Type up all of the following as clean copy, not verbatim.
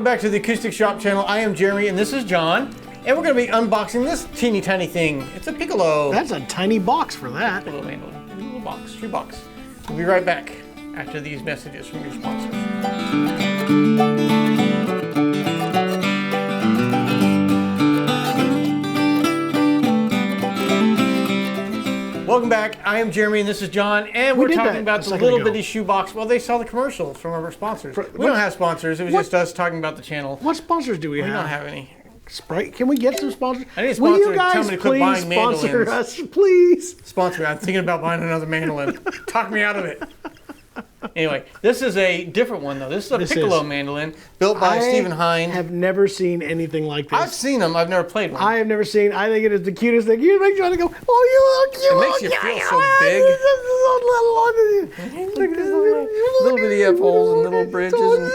welcome back to the Acoustic Shop channel. I am Jeremy and this is John. And we're going to be unboxing this teeny tiny thing. It's a piccolo. That's a tiny box for that. Piccolo mandolin. A little box, shoebox. We'll be right back after these messages from your sponsors. Welcome back. I am Jeremy and this is John, and we're talking about the little bitty shoebox. Well, they saw the commercials from our sponsors. We don't have sponsors. It was just us talking about the channel. What sponsors do we have? We don't have any. Sprite? Can we get some sponsors? I need a sponsor. Will you guys tell me to quit buying mandolins. Sponsor us, please? Sponsor me. I'm thinking about buying another mandolin. Talk me out of it. Anyway, this is a different one though. This is a piccolo mandolin built by Stephen Hinde. I have never seen anything like this. I've seen them. I've never played one. I have never seen. I think it is the cutest thing. You make Johnny go, oh, you look cute. It makes you feel so big. Look at this little bitty holes and little bridges. So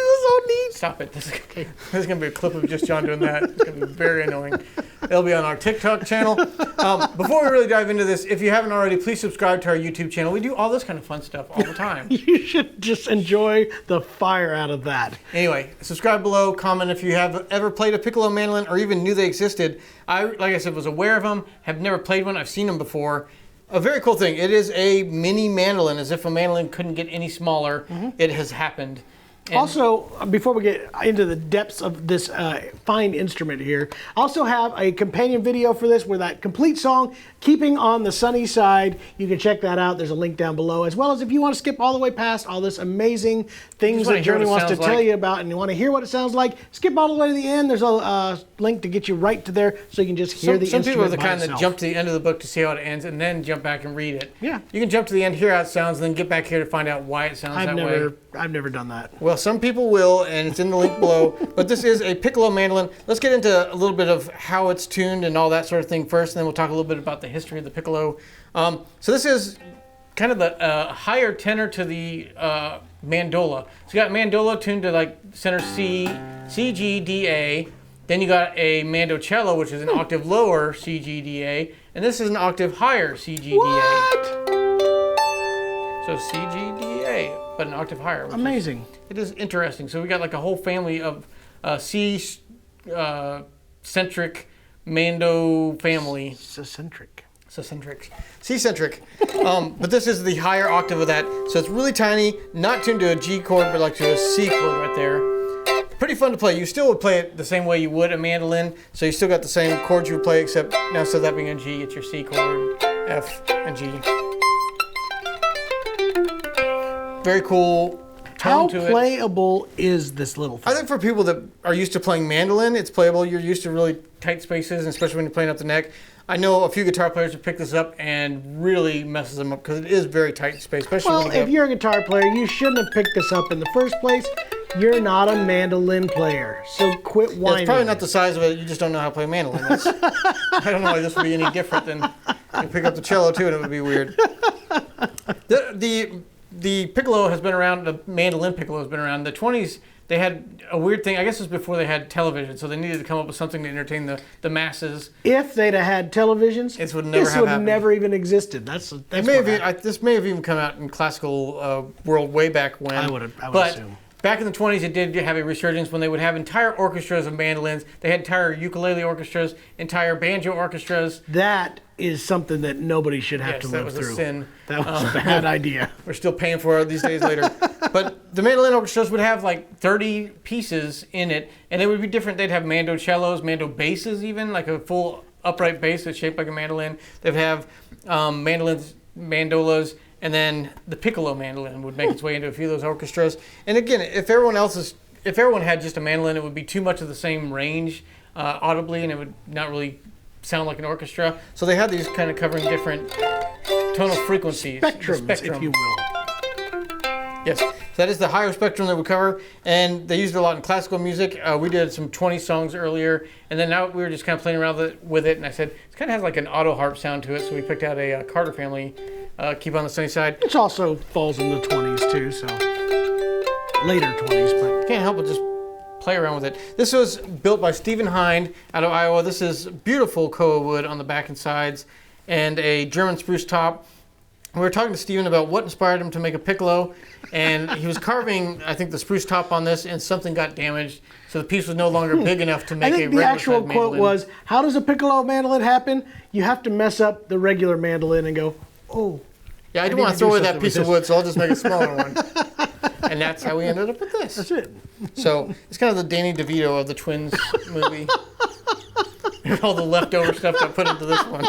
neat. Stop it. This is going to be a clip of just John doing that. It's going to be very annoying. It'll be on our TikTok channel. Before we really dive into this, if you haven't already, please subscribe to our YouTube channel. We do all this kind of fun stuff all the time. You should just enjoy the fire out of that. Anyway, subscribe below, comment if you have ever played a piccolo mandolin or even knew they existed. I, like I said, was aware of them, have never played one, I've seen them before. A very cool thing, it is a mini mandolin, as if a mandolin couldn't get any smaller. It has happened. And also, before we get into the depths of this fine instrument here, I also have a companion video for this with that complete song, Keeping on the Sunny Side. You can check that out. There's a link down below, as well as if you want to skip all the way past all this amazing things that Jeremy wants to tell you about and you want to hear what it sounds like, skip all the way to the end. There's a link to get you right to there so you can just hear the instrument by itself. Some people are the kind that jump to the end of the book to see how it ends and then jump back and read it. Yeah. You can jump to the end, hear how it sounds, and then get back here to find out why it sounds that way. I've never done that. Well, some people will, and it's in the link below. But this is a piccolo mandolin. Let's get into a little bit of how it's tuned and all that sort of thing first, and then we'll talk a little bit about the history of the piccolo. So this is kind of the higher tenor to the mandola. So you got mandola tuned to like center C, C, G, D, A. Then you got a mandocello, which is an octave lower, C, G, D, A. And this is an octave higher, C, G, D, A. What? So C, G, D, A, but an octave higher. Amazing. It is interesting. So we got like a whole family of C-centric mando family. C-centric. C-centric. But this is the higher octave of that. So it's really tiny, not tuned to a G chord, but like to a C chord right there. Pretty fun to play. You still would play it the same way you would a mandolin. So you still got the same chords you would play, except now instead of that being a G, it's your C chord, F, and G. Very cool tone to it. How playable is this little thing? I think for people that are used to playing mandolin, it's playable. You're used to really tight spaces, and especially when you're playing up the neck. I know a few guitar players who pick this up and really messes them up because it is very tight space. Especially when if you're a guitar player, you shouldn't have picked this up in the first place. You're not a mandolin player, so quit whining. Yeah, it's probably not the size of it. You just don't know how to play mandolin. I don't know why this would be any different than you pick up the cello too, and it would be weird. The piccolo has been around, the mandolin piccolo has been around. In the 20s, they had a weird thing. I guess it was before they had television, so they needed to come up with something to entertain the masses. If they'd have had televisions, this would never even existed. This may have even come out in classical world way back when. I would assume. Back in the 20s, it did have a resurgence when they would have entire orchestras of mandolins. They had entire ukulele orchestras, entire banjo orchestras. That is something that nobody should have to live through. That was a sin. That was a bad idea. We're still paying for it these days later. But the mandolin orchestras would have like 30 pieces in it, and they would be different. They'd have mandocellos, mando basses even, like a full upright bass that's shaped like a mandolin. They'd have mandolins, mandolas, and then the piccolo mandolin would make its way into a few of those orchestras. And again, if everyone had just a mandolin, it would be too much of the same range audibly, and it would not really sound like an orchestra. So they had these kind of covering different tonal frequencies. Spectrum, if you will. Yes, so that is the higher spectrum that we cover, and they used it a lot in classical music. We did some 20 songs earlier, and then now we were just kind of playing around with it, and I said, it kind of has like an auto harp sound to it, so we picked out a Carter family, Keep on the Sunny Side. Which also falls in the 20s too, so later 20s, but can't help but just play around with it. This was built by Stephen Hinde out of Iowa. This is beautiful koa wood on the back and sides, and a German spruce top. we were talking to Steven about what inspired him to make a piccolo, and he was carving, I think, the spruce top on this, and something got damaged, so the piece was no longer big enough to make I a think the regular actual size quote mandolin. was, how does a piccolo mandolin happen? You have to mess up the regular mandolin and go, oh. Yeah, I didn't need want to to throw do away that something piece with of this. wood, so I'll just make a smaller one. And that's how we ended up with this. That's it. So it's kind of the Danny DeVito of the Twins movie. All the leftover stuff I put into this one.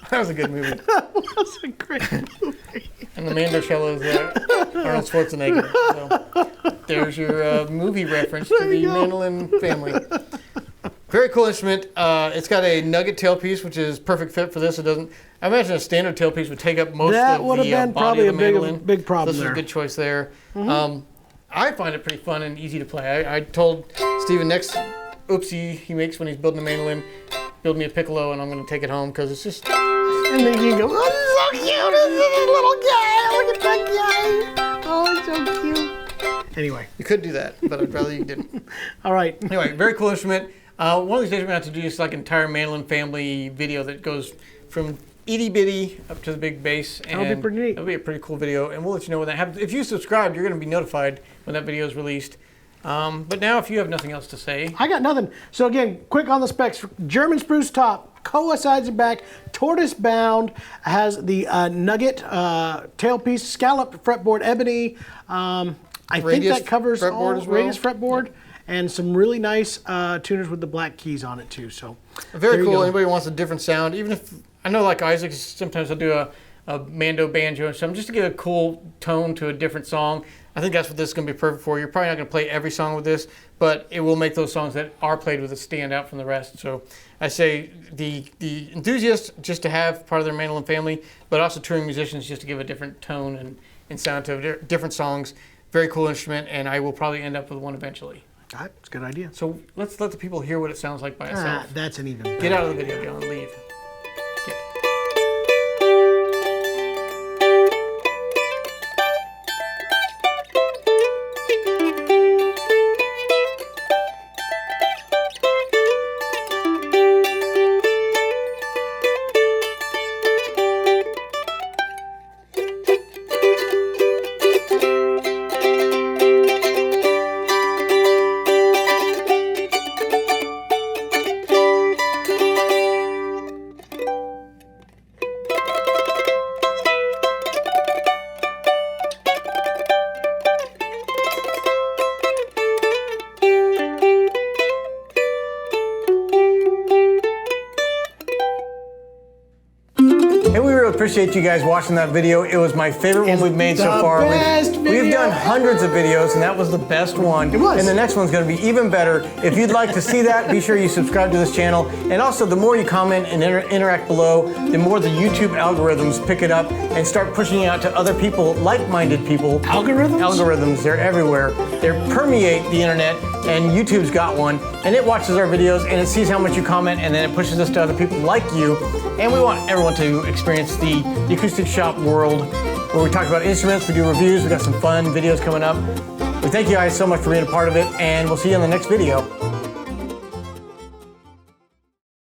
That was a good movie. That's a great movie. And the Mandocello is Arnold Schwarzenegger. So there's your movie reference to the mandolin family. Very cool instrument. It's got a nugget tailpiece, which is perfect fit for this. It doesn't. I imagine a standard tailpiece would take up most That of would have the been body probably of the mandolin. big problem So this is there. a good choice there. I find it pretty fun and easy to play. I told Steven next oopsie he makes when he's building a mandolin, build me a piccolo, and I'm going to take it home because it's just. And then you go, oh, this is so cute, this little guy. Look at that guy. Oh, it's so cute. Anyway. You could do that, but I'd rather you didn't. All right. Anyway, very cool instrument. One of these days we're going to have to do just like an entire mandolin family video that goes from itty bitty up to the big bass. And That'll be pretty neat. It'll be a pretty cool video, and we'll let you know when that happens. If you subscribe, you're going to be notified when that video is released. But now, if you have nothing else to say, I got nothing. So again, quick on the specs. German spruce top, koa sides and back, tortoise bound, has the nugget tailpiece, scalloped fretboard ebony. I think Radius that covers fretboard all as well. radius fretboard. And some really nice tuners with the black keys on it too. So very there you cool. go. Anybody wants a different sound, even if I know, like Isaac, sometimes I'll do a mando banjo or something just to give a cool tone to a different song. I think that's what this is going to be perfect for. You're probably not going to play every song with this, but it will make those songs that are played with it stand out from the rest. So I say the enthusiasts just to have part of their mandolin family, but also touring musicians just to give a different tone and sound to different songs. Very cool instrument, and I will probably end up with one eventually. That's a good idea. So let's let the people hear what it sounds like by itself. That's an even better. Get out of the video, John. Leave. Hey, we really appreciate you guys watching that video. It was my favorite one we've made so the far. best We've video done hundreds of videos, and that was the best one. It was. And the next one's going to be even better. If you'd like to see that, be sure you subscribe to this channel. And also, the more you comment and interact below, the more the YouTube algorithms pick it up and start pushing it out to other people, like-minded people. Algorithms? Algorithms, they're everywhere. They permeate the internet, and YouTube's got one. And it watches our videos, and it sees how much you comment, and then it pushes us to other people like you. And we want everyone to experience the acoustic shop world, where we talk about instruments, we do reviews, we got some fun videos coming up. We thank you guys so much for being a part of it, and we'll see you in the next video.